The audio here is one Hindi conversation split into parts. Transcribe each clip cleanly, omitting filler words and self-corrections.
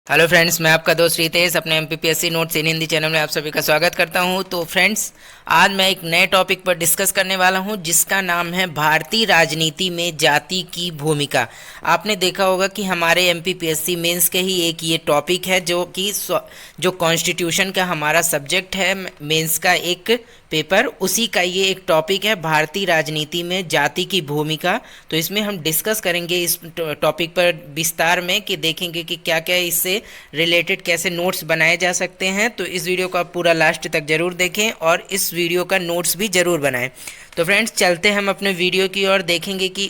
हेलो फ्रेंड्स, मैं आपका दोस्त रितेश अपने एमपीपीएससी नोट्स इन हिंदी चैनल में आप सभी का स्वागत करता हूं। तो फ्रेंड्स, आज मैं एक नए टॉपिक पर डिस्कस करने वाला हूं जिसका नाम है भारतीय राजनीति में जाति की भूमिका। आपने देखा होगा कि हमारे एमपीपीएससी मेंस के ही एक ये टॉपिक है जो कॉन्स्टिट्यूशन का हमारा सब्जेक्ट है, मेंस का एक पेपर, उसी का ये एक टॉपिक है, भारतीय राजनीति में जाति की भूमिका। तो इसमें हम डिस्कस करेंगे इस टॉपिक पर विस्तार में कि देखेंगे कि क्या क्या इससे रिलेटेड कैसे नोट्स बनाए जा सकते हैं। तो इस वीडियो को आप पूरा लास्ट तक जरूर देखें और इस वीडियो का नोट्स भी जरूर बनाएं। तो फ्रेंड्स, चलते हैं हम अपने वीडियो की ओर, देखेंगे कि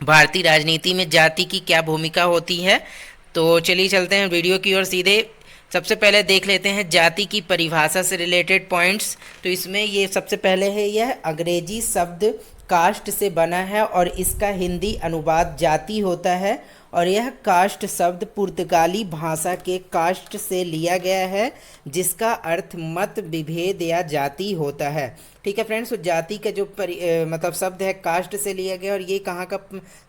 भारतीय राजनीति में जाति की क्या भूमिका होती है। तो चलिए चलते हैं वीडियो की ओर सीधे। सबसे पहले देख लेते हैं जाति की परिभाषा से रिलेटेड पॉइंट्स। तो इसमें ये सबसे पहले है, यह अंग्रेजी शब्द कास्ट से बना है और इसका हिंदी अनुवाद जाति होता है, और यह कास्ट शब्द पुर्तगाली भाषा के कास्ट से लिया गया है जिसका अर्थ मत विभेद या जाति होता है। ठीक है फ्रेंड्स, तो जाति का जो मतलब शब्द है कास्ट से लिया गया, और ये कहाँ का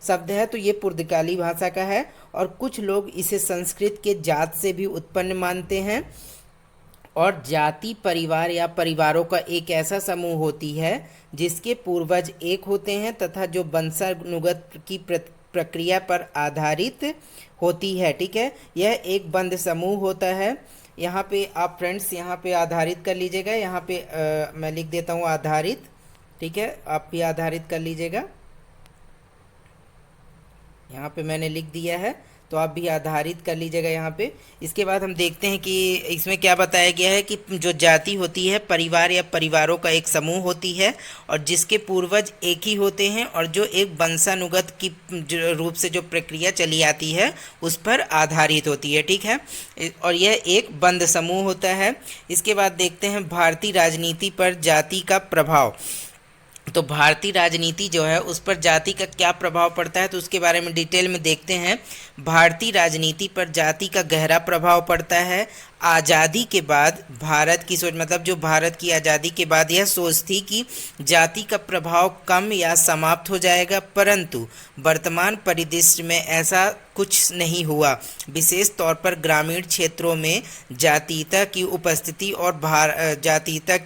शब्द है, तो ये पुर्तगाली भाषा का है, और कुछ लोग इसे संस्कृत के जात से भी उत्पन्न मानते हैं। और जाति परिवार या परिवारों का एक ऐसा समूह होती है जिसके पूर्वज एक होते हैं तथा जो वंशानुगत की प्रक्रिया पर आधारित होती है। ठीक है, यह एक बंद समूह होता है। यहाँ पे आप फ्रेंड्स यहाँ पे आधारित कर लीजिएगा, यहाँ पे मैं लिख देता हूँ आधारित। ठीक है, आप भी आधारित कर लीजिएगा, यहाँ पे मैंने लिख दिया है, तो आप भी आधारित कर लीजिएगा यहाँ पे। इसके बाद हम देखते हैं कि इसमें क्या बताया गया है कि जो जाति होती है परिवार या परिवारों का एक समूह होती है और जिसके पूर्वज एक ही होते हैं और जो एक वंशानुगत की रूप से जो प्रक्रिया चली आती है उस पर आधारित होती है। ठीक है, और यह एक बंद समूह होता है। इसके बाद देखते हैं भारतीय राजनीति पर जाति का प्रभाव। तो भारतीय राजनीति जो है उस पर जाति का क्या प्रभाव पड़ता है, तो उसके बारे में डिटेल में देखते हैं। भारतीय राजनीति पर जाति का गहरा प्रभाव पड़ता है। आज़ादी के बाद भारत की सोच, मतलब जो भारत की आज़ादी के बाद यह सोच थी कि जाति का प्रभाव कम या समाप्त हो जाएगा, परंतु वर्तमान परिदृश्य में ऐसा कुछ नहीं हुआ। विशेष तौर पर ग्रामीण क्षेत्रों में जातीयता की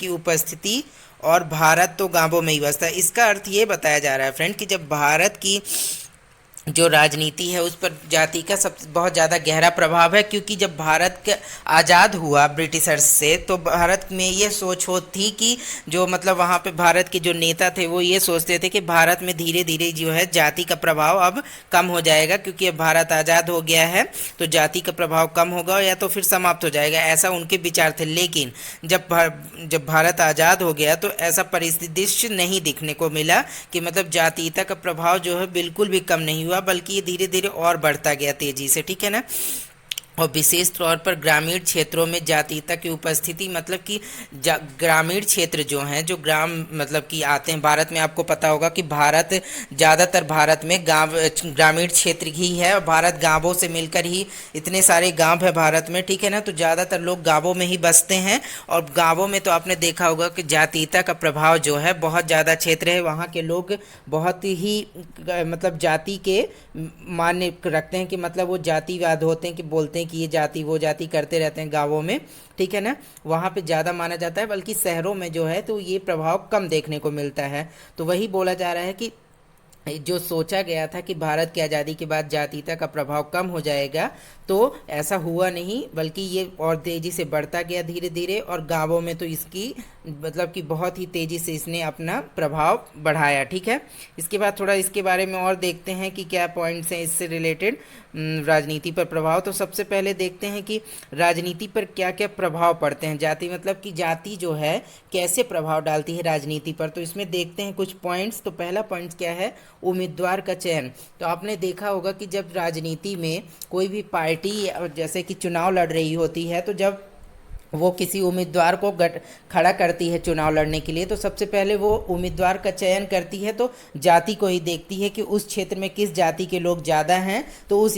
उपस्थिति और भारत तो गांवों में ही बसता है। इसका अर्थ ये बताया जा रहा है फ्रेंड कि जब भारत की जो राजनीति है उस पर जाति का सब बहुत ज़्यादा गहरा प्रभाव है, क्योंकि जब भारत का आज़ाद हुआ ब्रिटिशर्स से तो भारत में ये सोच हो थी कि जो मतलब वहाँ पे भारत के जो नेता थे वो ये सोचते थे कि भारत में धीरे धीरे जो है जाति का प्रभाव अब कम हो जाएगा, क्योंकि अब भारत आज़ाद हो गया है तो जाति का प्रभाव कम होगा या तो फिर समाप्त हो जाएगा, ऐसा उनके विचार थे। लेकिन जब भारत आज़ाद हो गया तो ऐसा परिदृश्य नहीं दिखने को मिला कि मतलब जातीयता का प्रभाव जो है बिल्कुल भी कम नहीं हुआ, बल्कि ये धीरे धीरे और बढ़ता गया तेजी से। ठीक है ना, और विशेष तौर पर ग्रामीण क्षेत्रों में जातीयता की उपस्थिति, मतलब कि ग्रामीण क्षेत्र जो हैं, जो ग्राम मतलब कि आते हैं भारत में, आपको पता होगा कि ज़्यादातर भारत में ग्रामीण क्षेत्र ही है और भारत गांवों से मिलकर ही इतने सारे गांव है भारत में। ठीक है ना, तो ज़्यादातर लोग गांवों में ही बसते हैं और गांवों में तो आपने देखा होगा कि जातीयता का प्रभाव जो है बहुत ज़्यादा क्षेत्र है, वहाँ के लोग बहुत ही मतलब जाति के मान्य रखते हैं कि मतलब वो जातिवाद होते हैं कि बोलते हैं कि ये जाति वो जाति करते रहते हैं गांवों में। ठीक है ना, वहाँ पे ज़्यादा माना जाता है, बल्कि शहरों में जो है तो ये प्रभाव कम देखने को मिलता है। तो वही बोला जा रहा है कि जो सोचा गया था कि भारत की आज़ादी के बाद जातीयता का प्रभाव कम हो जाएगा, तो ऐसा हुआ नहीं, बल्कि ये और तेज़ी से बढ़ता गया धीरे धीरे, और गांवों में तो इसकी मतलब कि बहुत ही तेज़ी से इसने अपना प्रभाव बढ़ाया। ठीक है, इसके बाद थोड़ा इसके बारे में और देखते हैं कि क्या पॉइंट्स हैं इससे रिलेटेड राजनीति पर प्रभाव। तो सबसे पहले देखते हैं कि राजनीति पर क्या क्या प्रभाव पड़ते हैं, जाति मतलब कि जाति जो है कैसे प्रभाव डालती है राजनीति पर। तो इसमें देखते हैं कुछ पॉइंट्स। तो पहला पॉइंट क्या है, उम्मीदवार का चयन। तो आपने देखा होगा कि जब राजनीति में कोई भी पार्टी जैसे कि चुनाव लड़ रही होती है, तो जब वो किसी उम्मीदवार को खड़ा करती है चुनाव लड़ने के लिए, तो सबसे पहले वो उम्मीदवार का चयन करती है तो जाति को ही देखती है कि उस क्षेत्र में किस जाति के लोग ज़्यादा हैं, तो उस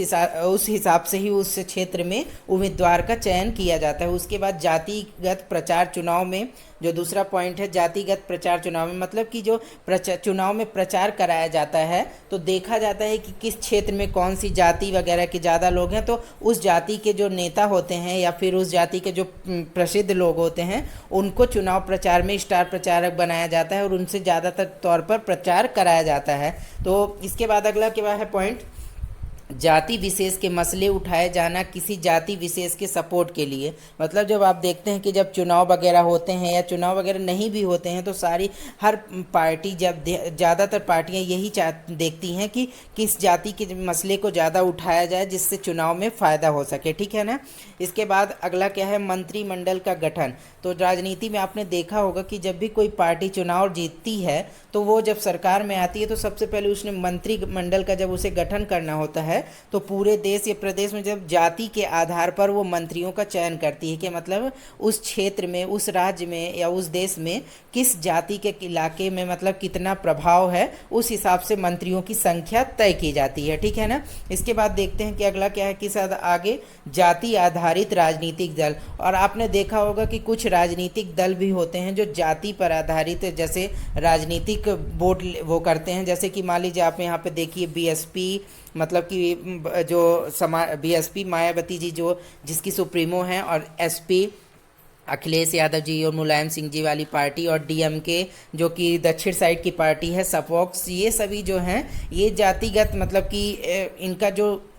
हिसाब से ही उस क्षेत्र में उम्मीदवार का चयन किया जाता है। उसके बाद जातिगत प्रचार चुनाव में, जो दूसरा पॉइंट है जातिगत प्रचार चुनाव में, मतलब कि जो चुनाव में प्रचार कराया जाता है तो देखा जाता है कि किस क्षेत्र में कौन सी जाति वगैरह के ज़्यादा लोग हैं, तो उस जाति के जो नेता होते हैं या फिर उस जाति के जो प्रसिद्ध लोग होते हैं उनको चुनाव प्रचार में स्टार प्रचारक बनाया जाता है और उनसे ज़्यादातर तौर पर प्रचार कराया जाता है। तो इसके बाद अगला क्या है पॉइंट, जाति विशेष के मसले उठाए जाना किसी जाति विशेष के सपोर्ट के लिए। मतलब जब आप देखते हैं कि जब चुनाव वगैरह होते हैं या चुनाव वगैरह नहीं भी होते हैं तो हर पार्टी, जब ज़्यादातर पार्टियां यही देखती हैं कि किस जाति के मसले को ज़्यादा उठाया जाए जिससे चुनाव में फ़ायदा हो सके, ठीक है ना। इसके बाद अगला क्या है, मंत्रिमंडल का गठन। तो राजनीति में आपने देखा होगा कि जब भी कोई पार्टी चुनाव जीतती है तो वो जब सरकार में आती है तो सबसे पहले उसने मंत्रिमंडल का जब उसे गठन करना होता है तो पूरे देश या प्रदेश में जब जाति के आधार पर वो मंत्रियों का चयन करती है कि मतलब उस क्षेत्र में, उस राज्य में या उस देश में किस जाति के इलाके में मतलब कितना प्रभाव है, उस हिसाब से मंत्रियों की संख्या तय की जाती है, ठीक है ना। इसके बाद देखते हैं कि अगला क्या है, किस आगे जाति आधारित राजनीतिक दल। और आपने देखा होगा कि कुछ राजनीतिक दल भी होते हैं जो जाति पर आधारित जैसे राजनीतिक वोट वो करते हैं, जैसे कि मान लीजिए आप यहाँ पे देखिए बीएसपी, मतलब कि जो बीएसपी मायावती जी जो जिसकी सुप्रीमो हैं, और एसपी अखिलेश यादव जी और मुलायम सिंह जी वाली पार्टी, और डीएमके जो कि दक्षिण साइड की पार्टी है सपोक्स, ये सभी जो हैं ये जातिगत मतलब कि इनका जो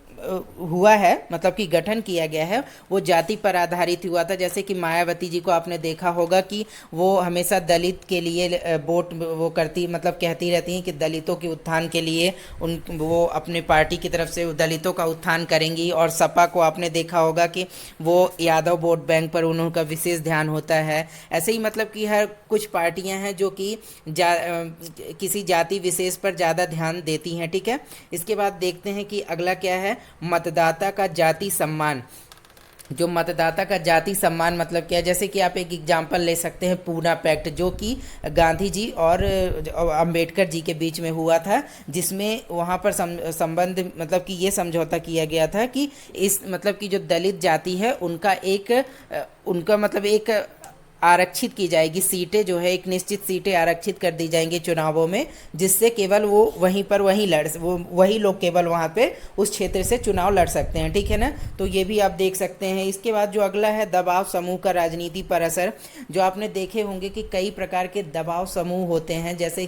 हुआ है मतलब कि गठन किया गया है वो जाति पर आधारित हुआ था। जैसे कि मायावती जी को आपने देखा होगा कि वो हमेशा दलित के लिए वोट वो करती, मतलब कहती रहती हैं कि दलितों के उत्थान के लिए वो अपने पार्टी की तरफ से दलितों का उत्थान करेंगी। और सपा को आपने देखा होगा कि वो यादव वोट बैंक पर उनका विशेष ध्यान होता है। ऐसे ही मतलब कि हर कुछ पार्टियां हैं जो कि किसी जाति विशेष पर ज़्यादा ध्यान देती हैं, ठीक है। इसके बाद देखते हैं कि अगला क्या है, मतदाता का जाति सम्मान। जो मतदाता का जाति सम्मान मतलब क्या है, जैसे कि आप एक एग्जांपल ले सकते हैं पूना पैक्ट जो कि गांधी जी और अंबेडकर जी के बीच में हुआ था, जिसमें वहाँ पर संबंध मतलब कि ये समझौता किया गया था कि इस मतलब कि जो दलित जाति है उनका मतलब एक आरक्षित की जाएगी सीटें, जो है एक निश्चित सीटें आरक्षित कर दी जाएंगी चुनावों में, जिससे केवल वो वही लोग केवल वहाँ पे उस क्षेत्र से चुनाव लड़ सकते हैं, ठीक है ना। तो ये भी आप देख सकते हैं। इसके बाद जो अगला है, दबाव समूह का राजनीति पर असर। जो आपने देखे होंगे कि कई प्रकार के दबाव समूह होते हैं, जैसे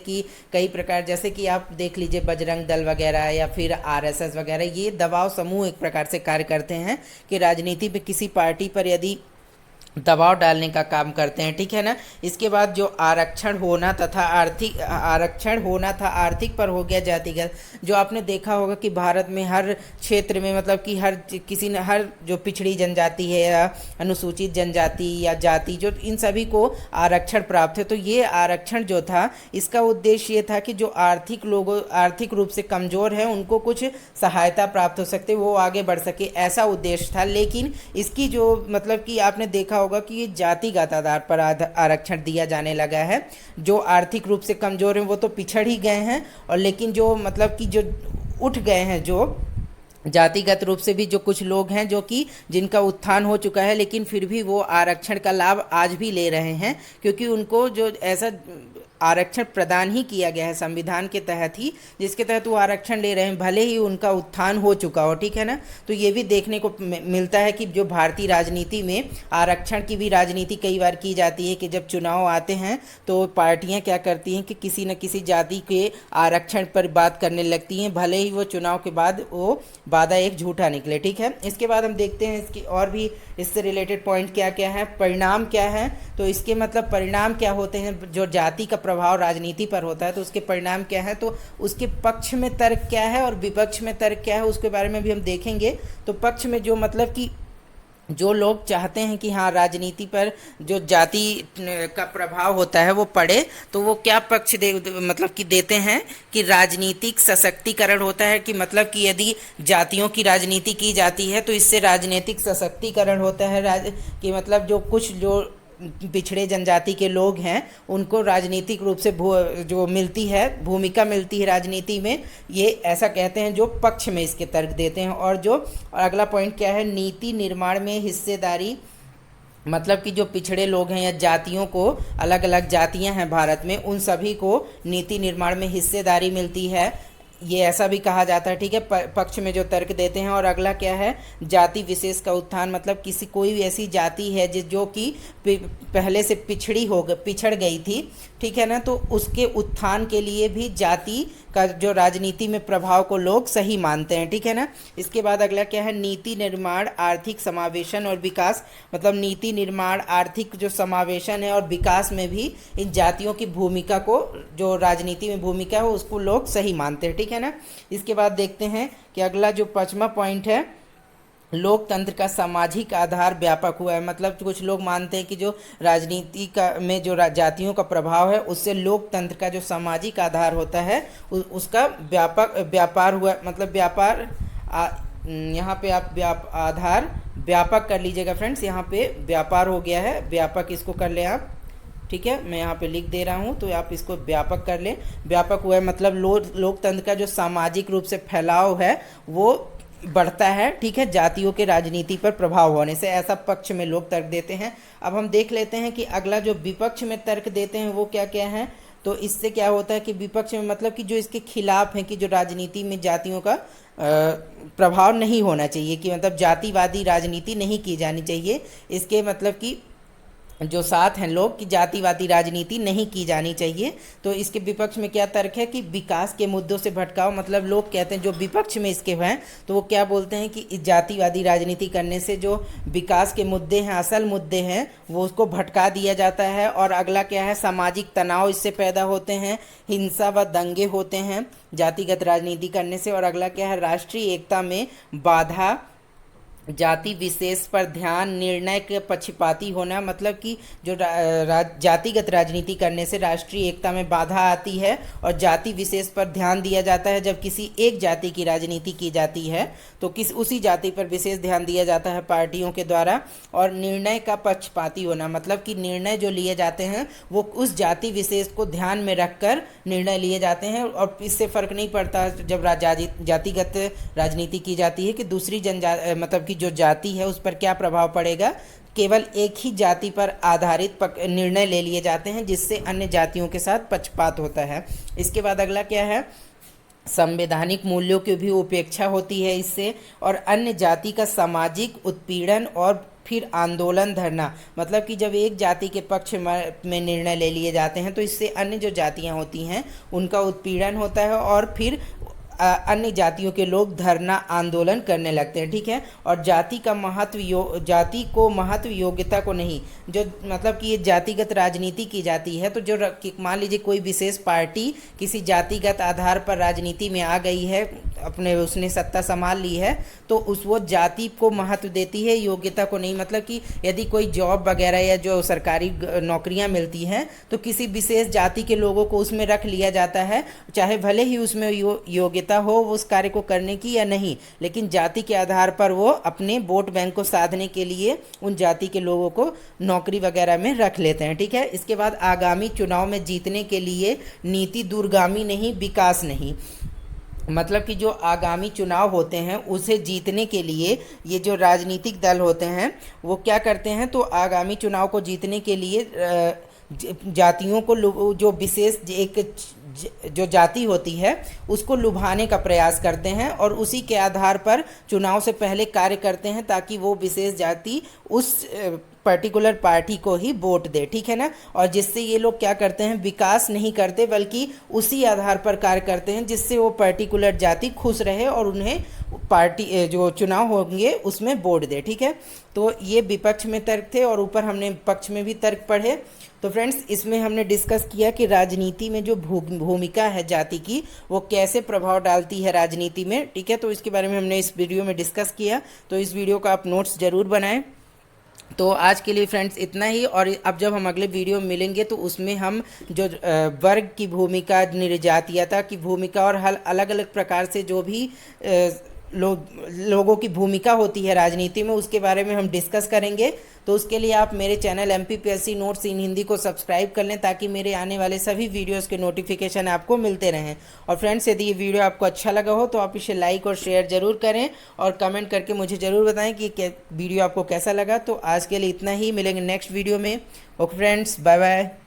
कि आप देख लीजिए बजरंग दल वगैरह या फिर आरएसएस वगैरह, ये दबाव समूह एक प्रकार से कार्य करते हैं कि राजनीति में किसी पार्टी पर यदि दबाव डालने का काम करते हैं, ठीक है ना। इसके बाद जो आरक्षण होना था आर्थिक पर हो गया जातिगत। जो आपने देखा होगा कि भारत में हर क्षेत्र में मतलब कि हर जो पिछड़ी जनजाति है या अनुसूचित जनजाति या जाति, जो इन सभी को आरक्षण प्राप्त है। तो ये आरक्षण जो था इसका उद्देश्य ये था कि जो आर्थिक रूप से कमज़ोर है उनको कुछ सहायता प्राप्त हो सकते, वो आगे बढ़ सके, ऐसा उद्देश्य था। लेकिन इसकी जो मतलब कि आपने देखा होगा कि ये जातिगत आधार पर आरक्षण दिया जाने लगा है। जो आर्थिक रूप से कमजोर हैं वो तो पिछड़ ही गए हैं, और लेकिन जो मतलब कि जो उठ गए हैं, जो जातिगत रूप से भी जो कुछ लोग हैं जो कि जिनका उत्थान हो चुका है, लेकिन फिर भी वो आरक्षण का लाभ आज भी ले रहे हैं, क्योंकि उनको जो ऐसा आरक्षण प्रदान ही किया गया है संविधान के तहत ही, जिसके तहत वो आरक्षण ले रहे हैं, भले ही उनका उत्थान हो चुका हो, ठीक है ना। तो ये भी देखने को मिलता है कि जो भारतीय राजनीति में आरक्षण की भी राजनीति कई बार की जाती है कि जब चुनाव आते हैं तो पार्टियां क्या करती हैं कि किसी न किसी जाति के आरक्षण पर बात करने लगती हैं, भले ही वो चुनाव के बाद वो वादा एक झूठा निकले, ठीक है। इसके बाद हम देखते हैं इसकी और भी इससे रिलेटेड पॉइंट क्या क्या है, परिणाम क्या है। तो इसके मतलब परिणाम क्या होते हैं, जो जाति का प्रभाव राजनीति पर होता है तो उसके परिणाम क्या है, तो उसके पक्ष में तर्क क्या है और विपक्ष में तर्क क्या है, उसके बारे में भी हम देखेंगे। तो पक्ष में जो मतलब कि जो लोग चाहते हैं कि हाँ राजनीति पर जो जाति का प्रभाव होता है वो पड़े, तो वो क्या पक्ष मतलब कि देते हैं कि राजनीतिक सशक्तिकरण होता है, कि मतलब कि यदि जातियों की राजनीति की जाती है तो इससे राजनीतिक सशक्तिकरण होता है। कि मतलब जो कुछ जो पिछड़े जनजाति के लोग हैं उनको राजनीतिक रूप से जो मिलती है भूमिका मिलती है राजनीति में, ये ऐसा कहते हैं जो पक्ष में इसके तर्क देते हैं। और अगला पॉइंट क्या है, नीति निर्माण में हिस्सेदारी, मतलब कि जो पिछड़े लोग हैं या जातियों को, अलग अलग जातियां हैं भारत में, उन सभी को नीति निर्माण में हिस्सेदारी मिलती है, ये ऐसा भी कहा जाता है। ठीक है, पक्ष में जो तर्क देते हैं। और अगला क्या है, जाति विशेष का उत्थान, मतलब किसी कोई भी ऐसी जाति है जो कि पहले से पिछड़ गई थी, ठीक है ना, तो उसके उत्थान के लिए भी जाति का जो राजनीति में प्रभाव को लोग सही मानते हैं। ठीक है ना। इसके बाद अगला क्या है, नीति निर्माण, आर्थिक समावेशन और विकास, मतलब नीति निर्माण, आर्थिक जो समावेशन है और विकास में भी इन जातियों की भूमिका को, जो राजनीति में भूमिका है उसको लोग सही मानते हैं। ठीक है ना। इसके बाद देखते हैं कि अगला जो 5वां पॉइंट है, लोकतंत्र का सामाजिक आधार व्यापक हुआ है। मतलब कुछ लोग मानते हैं कि जो राजनीति का में जो जातियों का प्रभाव है उससे लोकतंत्र का जो सामाजिक आधार होता है उसका व्यापार हुआ, मतलब व्यापार, यहाँ पे आप आधार व्यापक कर लीजिएगा फ्रेंड्स, यहाँ पे व्यापार हो गया है, व्यापक इसको कर ले आप। ठीक है, मैं यहाँ पे लिख दे रहा हूँ तो आप इसको व्यापक कर लें। व्यापक हुआ है मतलब लोकतंत्र का जो सामाजिक रूप से फैलाव है वो बढ़ता है। ठीक है, जातियों के राजनीति पर प्रभाव होने से, ऐसा पक्ष में लोग तर्क देते हैं। अब हम देख लेते हैं कि अगला जो विपक्ष में तर्क देते हैं वो क्या क्या है। तो इससे क्या होता है कि विपक्ष में मतलब कि जो इसके खिलाफ है कि जो राजनीति में जातियों का प्रभाव नहीं होना चाहिए, कि मतलब जातिवादी राजनीति नहीं की जानी चाहिए, इसके मतलब कि जो साथ हैं लोग कि जातिवादी राजनीति नहीं की जानी चाहिए। तो इसके विपक्ष में क्या तर्क है कि विकास के मुद्दों से भटकाव, मतलब लोग कहते हैं जो विपक्ष में इसके हैं तो वो क्या बोलते हैं कि जातिवादी राजनीति करने से जो विकास के मुद्दे हैं, असल मुद्दे हैं, वो उसको भटका दिया जाता है। और अगला क्या है, सामाजिक तनाव इससे पैदा होते हैं, हिंसा व दंगे होते हैं जातिगत राजनीति करने से। और अगला क्या है, राष्ट्रीय एकता में बाधा, जाति विशेष पर ध्यान, निर्णय के पक्षपाती होना, मतलब कि जो जातिगत राजनीति करने से राष्ट्रीय एकता में बाधा आती है और जाति विशेष पर ध्यान दिया जाता है। जब किसी एक जाति की राजनीति की जाती है तो उसी जाति पर विशेष ध्यान दिया जाता है पार्टियों के द्वारा। और निर्णय का पक्षपाती होना, मतलब कि निर्णय जो लिए जाते हैं वो उस जाति विशेष को ध्यान में रखकर निर्णय लिए जाते हैं। और इससे फ़र्क नहीं पड़ता जब जातिगत राजनीति की जाती है कि दूसरी मतलब कि जो जाति है उस पर क्या प्रभाव पड़ेगा, केवल एक ही जाति पर आधारित निर्णय ले लिए जाते हैं जिससे अन्य जातियों के साथ पक्षपात होता है। इसके बाद अगला क्या है, संवैधानिक मूल्यों की भी उपेक्षा होती है इससे। और अन्य जाति का सामाजिक उत्पीड़न और फिर आंदोलन धरना, मतलब कि जब एक जाति के पक्ष में निर्णय ले लिए जाते हैं तो इससे अन्य जो जातियां होती हैं उनका उत्पीड़न होता है और फिर अन्य जातियों के लोग धरना आंदोलन करने लगते हैं। ठीक है। और जाति का महत्व, जाति को महत्व, योग्यता को नहीं, जो मतलब कि ये जातिगत राजनीति की जाती है तो जो मान लीजिए कोई विशेष पार्टी किसी जातिगत आधार पर राजनीति में आ गई है, अपने उसने सत्ता संभाल ली है, तो वो जाति को महत्व देती है, योग्यता को नहीं। मतलब कि यदि कोई जॉब वगैरह या जो सरकारी नौकरियां मिलती हैं तो किसी विशेष जाति के लोगों को उसमें रख लिया जाता है, चाहे भले ही उसमें योग्यता हो उस कार्य को करने की या नहीं, लेकिन जाति के आधार पर वो अपने वोट बैंक को साधने के लिए उन जाति के लोगों को नौकरी वगैरह में रख लेते हैं। ठीक है। इसके बाद आगामी चुनाव में जीतने के लिए नीति दूरगामी नहीं, विकास नहीं, मतलब कि जो आगामी चुनाव होते हैं उसे जीतने के लिए ये जो राजनीतिक दल होते हैं वो क्या करते हैं, तो आगामी चुनाव को जीतने के लिए जातियों को, जो विशेष एक जो जाति होती है उसको लुभाने का प्रयास करते हैं और उसी के आधार पर चुनाव से पहले कार्य करते हैं ताकि वो विशेष जाति उस पर्टिकुलर पार्टी को ही वोट दे। ठीक है ना। और जिससे ये लोग क्या करते हैं, विकास नहीं करते बल्कि उसी आधार पर कार्य करते हैं जिससे वो पर्टिकुलर जाति खुश रहे और उन्हें पार्टी जो चुनाव होंगे उसमें वोट दे। ठीक है। तो ये विपक्ष में तर्क थे और ऊपर हमने पक्ष में भी तर्क पढ़े। तो फ्रेंड्स इसमें हमने डिस्कस किया कि राजनीति में जो भूमिका है जाति की वो कैसे प्रभाव डालती है राजनीति में। ठीक है। तो इसके बारे में हमने इस वीडियो में डिस्कस किया। तो इस वीडियो का आप नोट्स ज़रूर बनाएं। तो आज के लिए फ्रेंड्स इतना ही, और अब जब हम अगले वीडियो में मिलेंगे तो उसमें हम जो वर्ग की भूमिका, निर्जातीयता की भूमिका और हल अलग अलग प्रकार से जो भी लोगों की भूमिका होती है राजनीति में, उसके बारे में हम डिस्कस करेंगे। तो उसके लिए आप मेरे चैनल MPPSC नोट्स इन हिंदी को सब्सक्राइब कर लें, ताकि मेरे आने वाले सभी वीडियोस के नोटिफिकेशन आपको मिलते रहें। और फ्रेंड्स, यदि ये वीडियो आपको अच्छा लगा हो तो आप इसे लाइक और शेयर ज़रूर करें, और कमेंट करके मुझे ज़रूर बताएं कि वीडियो आपको कैसा लगा। तो आज के लिए इतना ही, मिलेंगे नेक्स्ट वीडियो में। Okay friends, bye bye.